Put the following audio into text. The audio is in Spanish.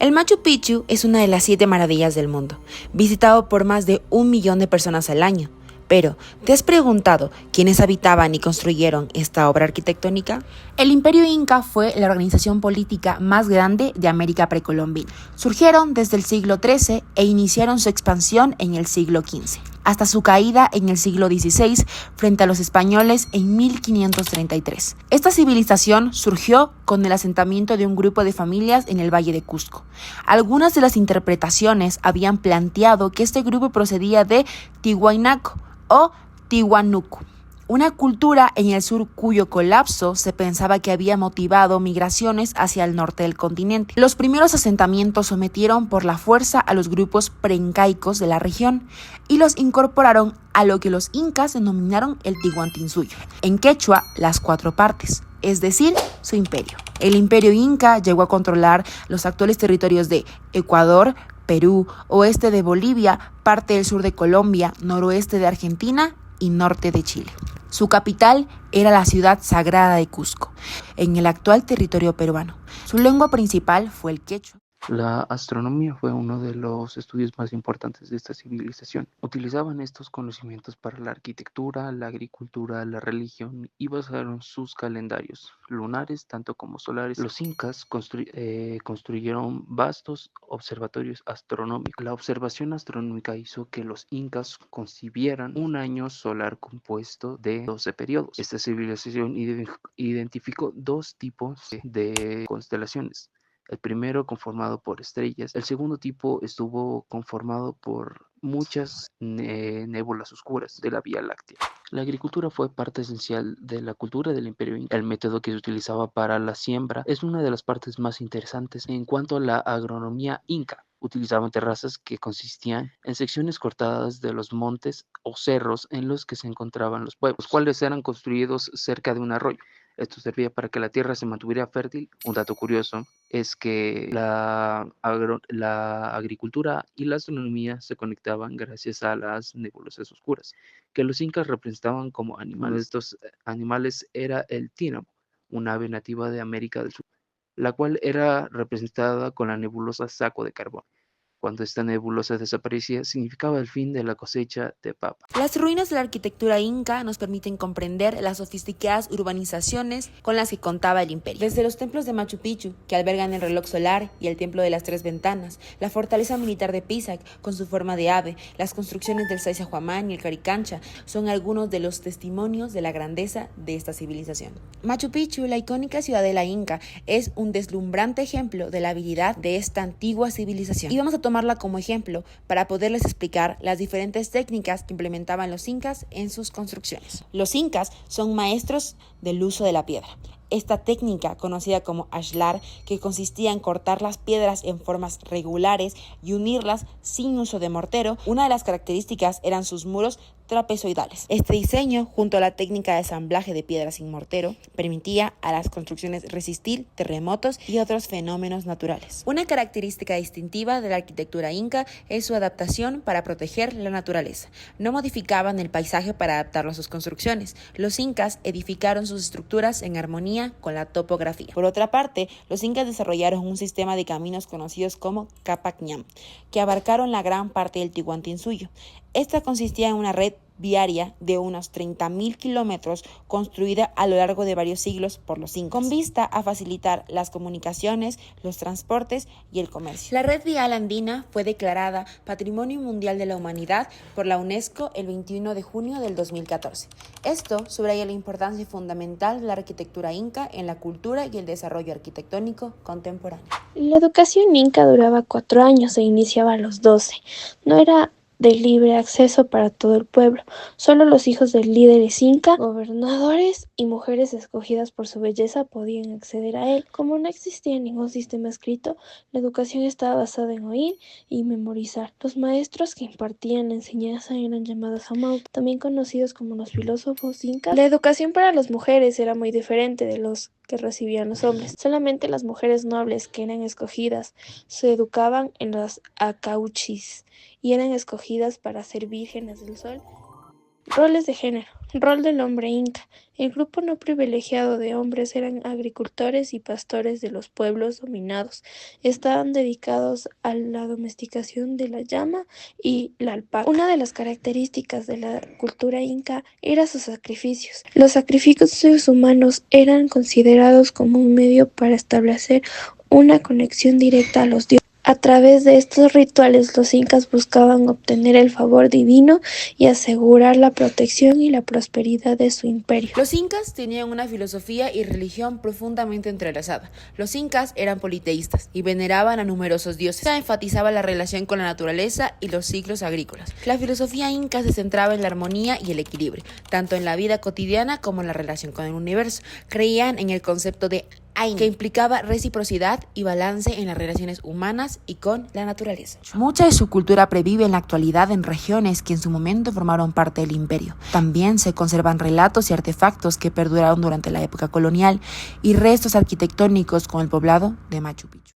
El Machu Picchu es una de las 7 maravillas del mundo, visitado por más de 1 millón de personas al año. Pero, ¿te has preguntado quiénes habitaban y construyeron esta obra arquitectónica? El Imperio Inca fue la organización política más grande de América precolombina. Surgieron desde el siglo XIII e iniciaron su expansión en el siglo XV, hasta su caída en el siglo XVI frente a los españoles en 1533. Esta civilización surgió con el asentamiento de un grupo de familias en el Valle de Cusco. Algunas de las interpretaciones habían planteado que este grupo procedía de Tiwanaku o Tiwanaku, una cultura en el sur cuyo colapso se pensaba que había motivado migraciones hacia el norte del continente. Los primeros asentamientos sometieron por la fuerza a los grupos preincaicos de la región y los incorporaron a lo que los incas denominaron el Tihuantinsuyo, en quechua las 4 partes, es decir, su imperio. El imperio inca llegó a controlar los actuales territorios de Ecuador, Perú, oeste de Bolivia, parte del sur de Colombia, noroeste de Argentina y norte de Chile. Su capital era la ciudad sagrada de Cusco, en el actual territorio peruano. Su lengua principal fue el quechua. La astronomía fue uno de los estudios más importantes de esta civilización. Utilizaban estos conocimientos para la arquitectura, la agricultura, la religión y basaron sus calendarios lunares tanto como solares. Los incas construyeron vastos observatorios astronómicos. La observación astronómica hizo que los incas concibieran un año solar compuesto de 12 periodos. Esta civilización identificó 2 tipos de constelaciones. El primero conformado por estrellas, el segundo tipo estuvo conformado por muchas nébulas oscuras de la Vía Láctea. La agricultura fue parte esencial de la cultura del Imperio Inca. El método que se utilizaba para la siembra es una de las partes más interesantes en cuanto a la agronomía inca. Utilizaban terrazas que consistían en secciones cortadas de los montes o cerros en los que se encontraban los pueblos, los cuales eran construidos cerca de un arroyo. Esto servía para que la tierra se mantuviera fértil. Un dato curioso es que la agricultura y la astronomía se conectaban gracias a las nebulosas oscuras, que los incas representaban como animales. Uno de estos animales era el tínamo, una ave nativa de América del Sur, la cual era representada con la nebulosa Saco de Carbón. Cuando esta nebulosa desaparecía, significaba el fin de la cosecha de papa. Las ruinas de la arquitectura inca nos permiten comprender las sofisticadas urbanizaciones con las que contaba el imperio. Desde los templos de Machu Picchu, que albergan el reloj solar y el templo de las 3 ventanas, la fortaleza militar de Pisac, con su forma de ave, las construcciones del Sacsayhuamán y el Caricancha, son algunos de los testimonios de la grandeza de esta civilización. Machu Picchu, la icónica ciudadela inca, es un deslumbrante ejemplo de la habilidad de esta antigua civilización. Y vamos a tomarla como ejemplo para poderles explicar las diferentes técnicas que implementaban los incas en sus construcciones. Los incas son maestros del uso de la piedra. Esta técnica, conocida como ashlar, que consistía en cortar las piedras en formas regulares y unirlas sin uso de mortero, una de las características eran sus muros trapezoidales. Este diseño, junto a la técnica de ensamblaje de piedras sin mortero, permitía a las construcciones resistir terremotos y otros fenómenos naturales. Una característica distintiva de la arquitectura inca es su adaptación para proteger la naturaleza. No modificaban el paisaje para adaptarlo a sus construcciones. Los incas edificaron sus estructuras en armonía con la topografía. Por otra parte, los incas desarrollaron un sistema de caminos conocidos como Capac Ñam, que abarcaron la gran parte del Tihuantinsuyo. Esta consistía en una red viaria de unos 30.000 kilómetros construida a lo largo de varios siglos por los incas, con vista a facilitar las comunicaciones, los transportes y el comercio. La red vial andina fue declarada Patrimonio Mundial de la Humanidad por la UNESCO el 21 de junio del 2014. Esto subraya la importancia fundamental de la arquitectura inca en la cultura y el desarrollo arquitectónico contemporáneo. La educación inca duraba 4 años e iniciaba a los 12. No era de libre acceso para todo el pueblo. Solo los hijos de líderes inca, gobernadores y mujeres escogidas por su belleza podían acceder a él. Como no existía ningún sistema escrito, la educación estaba basada en oír y memorizar. Los maestros que impartían la enseñanza eran llamados amaut, también conocidos como los filósofos incas. La educación para las mujeres era muy diferente de los que recibían los hombres. Solamente las mujeres nobles que eran escogidas se educaban en los acauchis y eran escogidas para ser vírgenes del sol. Roles de género. Rol del hombre inca. El grupo no privilegiado de hombres eran agricultores y pastores de los pueblos dominados. Estaban dedicados a la domesticación de la llama y la alpaca. Una de las características de la cultura inca era sus sacrificios. Los sacrificios humanos eran considerados como un medio para establecer una conexión directa a los dioses. A través de estos rituales, los incas buscaban obtener el favor divino y asegurar la protección y la prosperidad de su imperio. Los incas tenían una filosofía y religión profundamente entrelazada. Los incas eran politeístas y veneraban a numerosos dioses. Enfatizaba la relación con la naturaleza y los ciclos agrícolas. La filosofía inca se centraba en la armonía y el equilibrio, tanto en la vida cotidiana como en la relación con el universo. Creían en el concepto de Ain, que implicaba reciprocidad y balance en las relaciones humanas y con la naturaleza. Mucha de su cultura previve en la actualidad en regiones que en su momento formaron parte del imperio. También se conservan relatos y artefactos que perduraron durante la época colonial y restos arquitectónicos con el poblado de Machu Picchu.